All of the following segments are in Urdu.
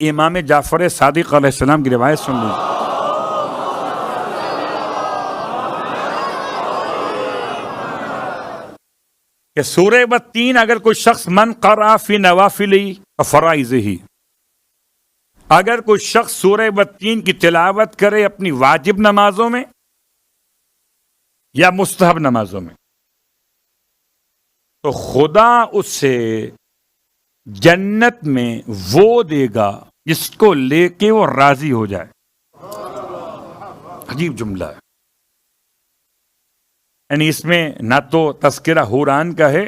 امام جعفر صادق علیہ السلام کی روایت سن لیں. کہ سورہ والتین اگر کوئی شخص من قرأ فی نوافل فرائضہ، اگر کوئی شخص سورہ والتین کی تلاوت کرے اپنی واجب نمازوں میں یا مستحب نمازوں میں، تو خدا اس سے جنت میں وہ دے گا جس کو لے کے وہ راضی ہو جائے. عجیب جملہ ہے. یعنی اس میں نہ تو تذکرہ حوران کا ہے،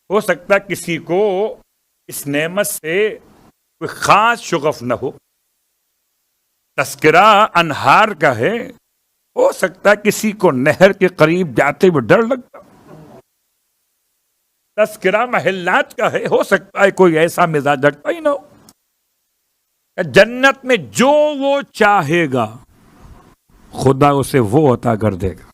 ہو سکتا ہے کسی کو اس نعمت سے کوئی خاص شغف نہ ہو. تذکرہ انہار کا ہے، ہو سکتا ہے کسی کو نہر کے قریب جاتے ہوئے ڈر لگتا. تذکرہ محلات کا ہے، ہو سکتا ہے کوئی ایسا مزاج رکھتا ہی نہ ہو. جنت میں جو وہ چاہے گا خدا اسے وہ عطا کر دے گا.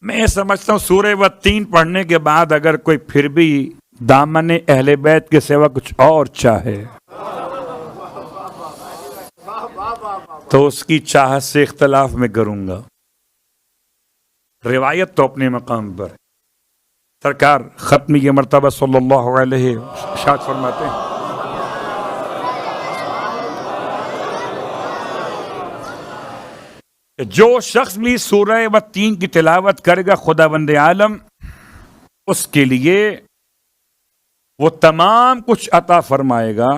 میں سمجھتا ہوں سورہ والتین پڑھنے کے بعد اگر کوئی پھر بھی دامن اہل بیت کے سوا کچھ اور چاہے تو اس کی چاہت سے اختلاف میں کروں گا. روایت تو اپنے مقام پر ہے. سرکار ختمی کے مرتبہ صلی اللہ علیہ ارشاد فرماتے ہیں کہ جو شخص بھی سورہ والتین کی تلاوت کرے گا خداوند عالم اس کے لیے وہ تمام کچھ عطا فرمائے گا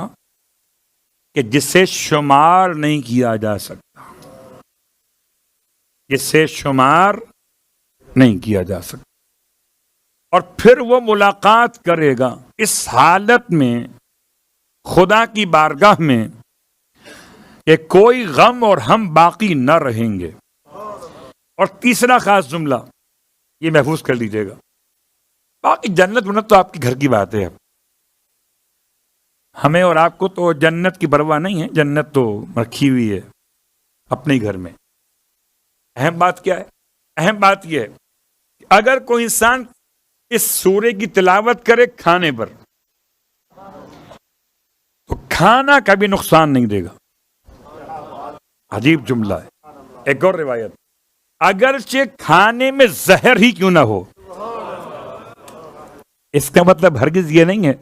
کہ جسے شمار نہیں کیا جا سکتا، جسے شمار نہیں کیا جا سکتا. اور پھر وہ ملاقات کرے گا اس حالت میں خدا کی بارگاہ میں کہ کوئی غم اور ہم باقی نہ رہیں گے. اور تیسرا خاص جملہ یہ محفوظ کر لیجیے گا، باقی جنت ونت تو آپ کے گھر کی بات ہے. ہمیں اور آپ کو تو جنت کی پرواہ نہیں ہے، جنت تو رکھی ہوئی ہے اپنے ہی گھر میں. اہم بات کیا ہے؟ اہم بات یہ ہے کہ اگر کوئی انسان اس سورے کی تلاوت کرے کھانے پر تو کھانا کبھی نقصان نہیں دے گا. عجیب جملہ ہے. ایک اور روایت، اگرچہ کھانے میں زہر ہی کیوں نہ ہو، اس کا مطلب ہرگز یہ نہیں ہے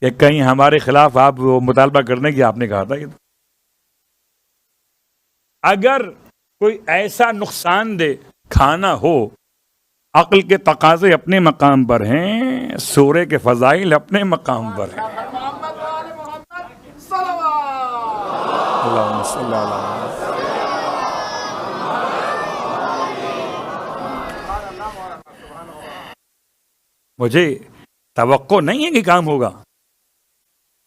کہ کہیں ہمارے خلاف آپ وہ مطالبہ کرنے کی آپ نے کہا تھا. یہ اگر کوئی ایسا نقصان دہ کھانا ہو، عقل کے تقاضے اپنے مقام پر ہیں، سورے کے فضائل اپنے مقام پر ہیں. اللہم صلی اللہ علیہ مجھے توقع نہیں ہے کہ کام ہوگا،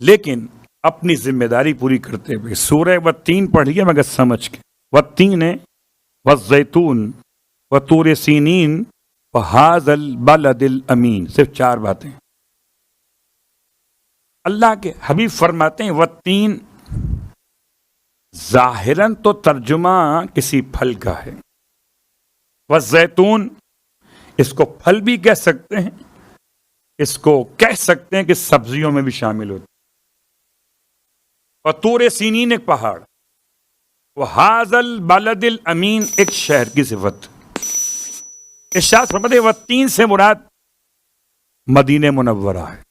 لیکن اپنی ذمہ داری پوری کرتے ہوئے سورہ والتین پڑھیے مگر سمجھ کے. والتین والزیتون وطور سینین وہذا البلد الامین. صرف 4 باتیں. اللہ کے حبیب فرماتے ہیں والتین ظاہراً تو ترجمہ کسی پھل کا ہے، والزیتون اس کو پھل بھی کہہ سکتے ہیں، اس کو کہہ سکتے ہیں کہ سبزیوں میں بھی شامل ہوتی. اور طور سینین ایک پہاڑ، وہذا البلد الامین ایک شہر کی صفت. ارشاد فرماتے ہیں والتین سے مراد مدینہ منورہ ہے،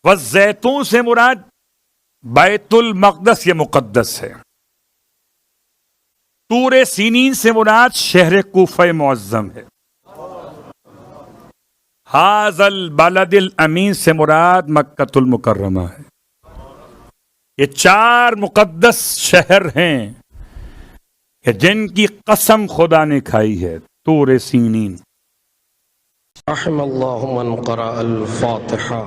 والزیتون سے مراد بیت المقدس یہ مقدس ہے، طور سینین سے مراد شہر کوفہ معظم ہے، ھذا البلد الامین سے مراد مکۃ المکرمہ ہے. یہ 4 مقدس شہر ہیں کہ جن کی قسم خدا نے کھائی ہے. طور سینین. رحم اللہ من قرأ الفاتحہ.